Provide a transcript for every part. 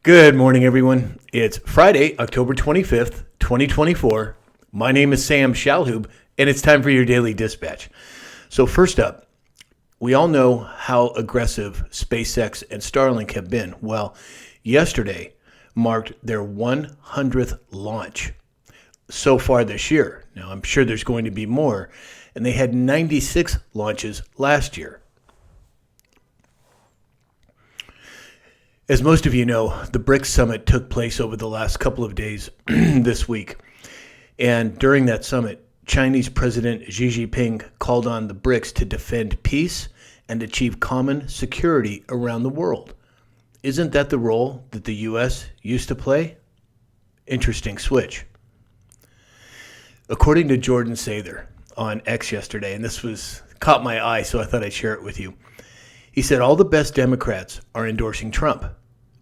Good morning, everyone. It's Friday, October 25th, 2024. My name is Sam Shalhoub, and it's time for your daily dispatch. So first up, we all know how aggressive SpaceX and Starlink have been. Well, yesterday marked their 100th launch so far this year. Now, I'm sure there's going to be more, and they had 96 launches last year. As most of you know, the BRICS summit took place over the last couple of days this week. And during that summit, Chinese President Xi Jinping called on the BRICS to defend peace and achieve common security around the world. Isn't that the role that the U.S. used to play? Interesting switch. According to Jordan Sather on X yesterday, and this caught my eye, so I thought I'd share it with you. He said all the best Democrats are endorsing Trump,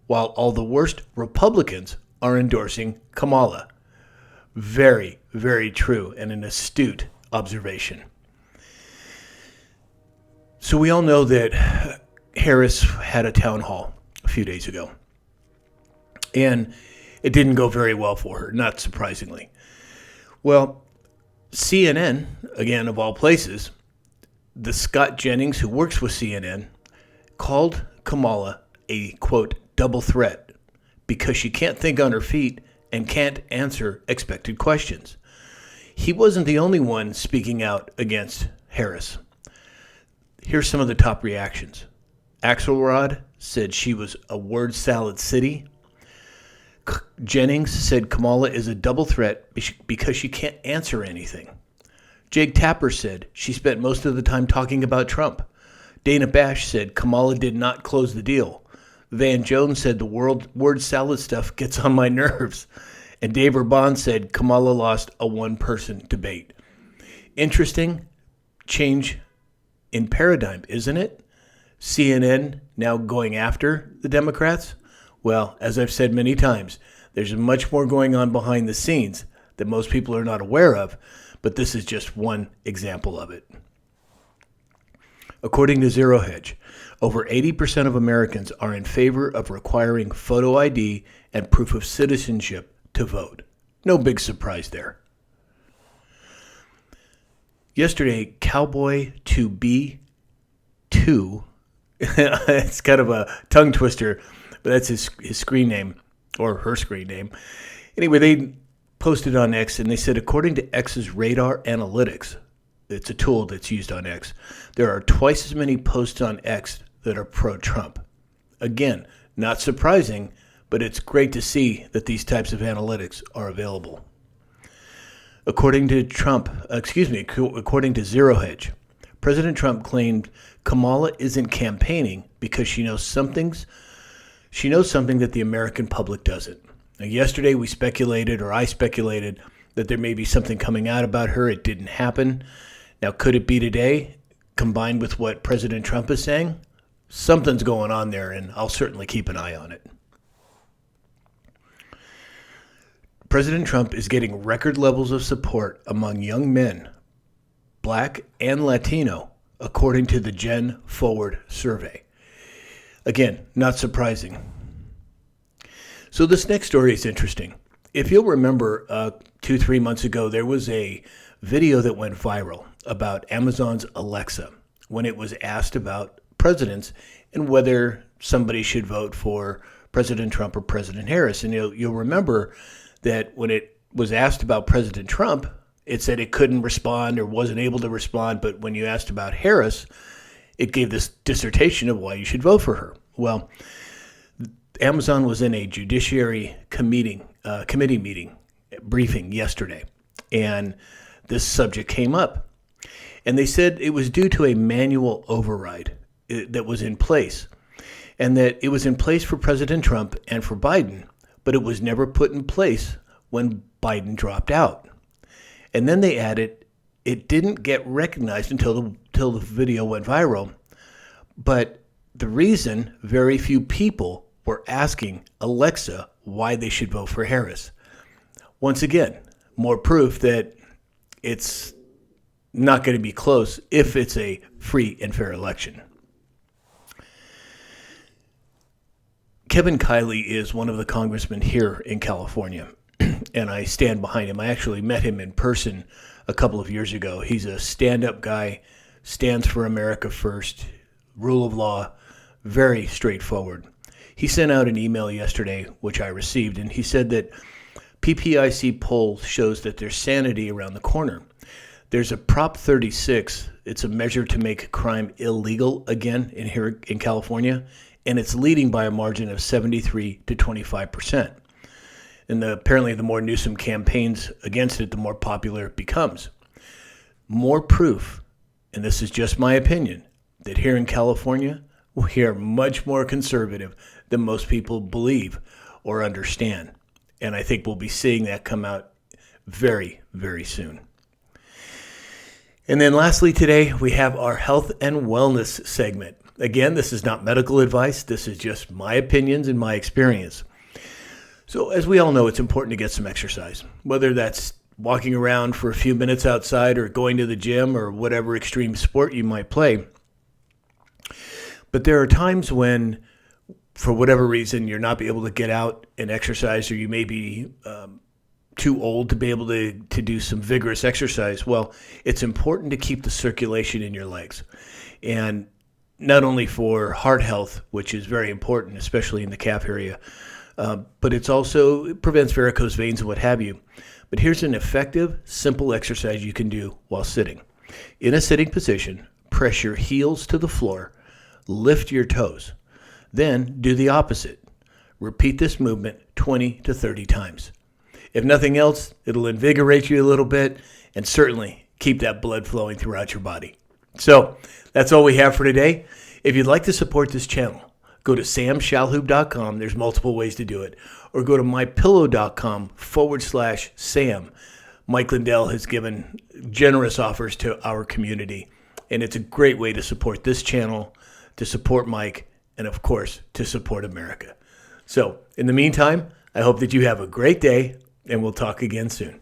while all the worst Republicans are endorsing Kamala. Very, very true and an astute observation. So we all know that Harris had a town hall a few days ago, and it didn't go very well for her, not surprisingly. Well, CNN, again of all places, the Scott Jennings, who works with CNN, called Kamala a, quote, double threat because she can't think on her feet and can't answer expected questions. He wasn't the only one speaking out against Harris. Here's some of the top reactions. Axelrod said she was a word salad city. Jennings said Kamala is a double threat because she can't answer anything. Jake Tapper said she spent most of the time talking about Trump. Dana Bash said Kamala did not close the deal. Van Jones said the word salad stuff gets on my nerves. And Dave Urbon said Kamala lost a one-person debate. Interesting change in paradigm, isn't it? CNN now going after the Democrats? Well, as I've said many times, there's much more going on behind the scenes that most people are not aware of, but this is just one example of it. According to Zero Hedge, over 80% of Americans are in favor of requiring photo ID and proof of citizenship to vote. No big surprise there. Yesterday, Cowboy 2B2, it's kind of a tongue twister, but that's his screen name, or her screen name. Anyway, they posted on X, and they said, according to X's radar analytics, it's a tool that's used on X, there are twice as many posts on X that are pro-Trump. Again, not surprising, but it's great to see that these types of analytics are available. According to Zero Hedge, President Trump claimed Kamala isn't campaigning because she knows something that the American public doesn't. Now, yesterday I speculated that there may be something coming out about her. It didn't happen. Now, could it be today, combined with what President Trump is saying? Something's going on there, and I'll certainly keep an eye on it. President Trump is getting record levels of support among young men, Black and Latino, according to the Gen Forward survey. Again, not surprising. So this next story is interesting. If you'll remember, 2-3 months ago, there was a video that went viral about Amazon's Alexa when it was asked about presidents and whether somebody should vote for President Trump or President Harris. And you'll remember that when it was asked about President Trump, it said it couldn't respond or wasn't able to respond. But when you asked about Harris, it gave this dissertation of why you should vote for her. Well, Amazon was in a Judiciary Committee meeting briefing yesterday, and this subject came up. And they said it was due to a manual override that was in place, and that it was in place for President Trump and for Biden, but it was never put in place when Biden dropped out. And then they added it didn't get recognized until the video went viral. But the reason very few people were asking Alexa why they should vote for Harris. Once again, more proof that it's not going to be close if it's a free and fair election. Kevin Kiley is one of the congressmen here in California, and I stand behind him. I actually met him in person a couple of years ago. He's a stand-up guy, stands for America first, rule of law, very straightforward. He sent out an email yesterday, which I received, and he said that PPIC poll shows that there's sanity around the corner. There's a Prop 36. It's a measure to make crime illegal again here in California, and it's leading by a margin of 73 to 25%. And apparently the more Newsom campaigns against it, the more popular it becomes. More proof, and this is just my opinion, that here in California, we are much more conservative than most people believe or understand. And I think we'll be seeing that come out very, very soon. And then lastly today, we have our health and wellness segment. Again, this is not medical advice. This is just my opinions and my experience. So as we all know, it's important to get some exercise, whether that's walking around for a few minutes outside or going to the gym or whatever extreme sport you might play. But there are times when, for whatever reason, you're not able to get out and exercise, or you may be too old to be able to do some vigorous exercise. Well, it's important to keep the circulation in your legs. And not only for heart health, which is very important, especially in the calf area, but it prevents varicose veins and what have you. But here's an effective, simple exercise you can do while sitting. In a sitting position, press your heels to the floor, lift your toes. Then do the opposite. Repeat this movement 20 to 30 times. If nothing else, it'll invigorate you a little bit and certainly keep that blood flowing throughout your body. So that's all we have for today. If you'd like to support this channel, go to samshalhoub.com. There's multiple ways to do it. Or go to mypillow.com/Sam. Mike Lindell has given generous offers to our community. And it's a great way to support this channel, to support Mike, and of course, to support America. So in the meantime, I hope that you have a great day, and we'll talk again soon.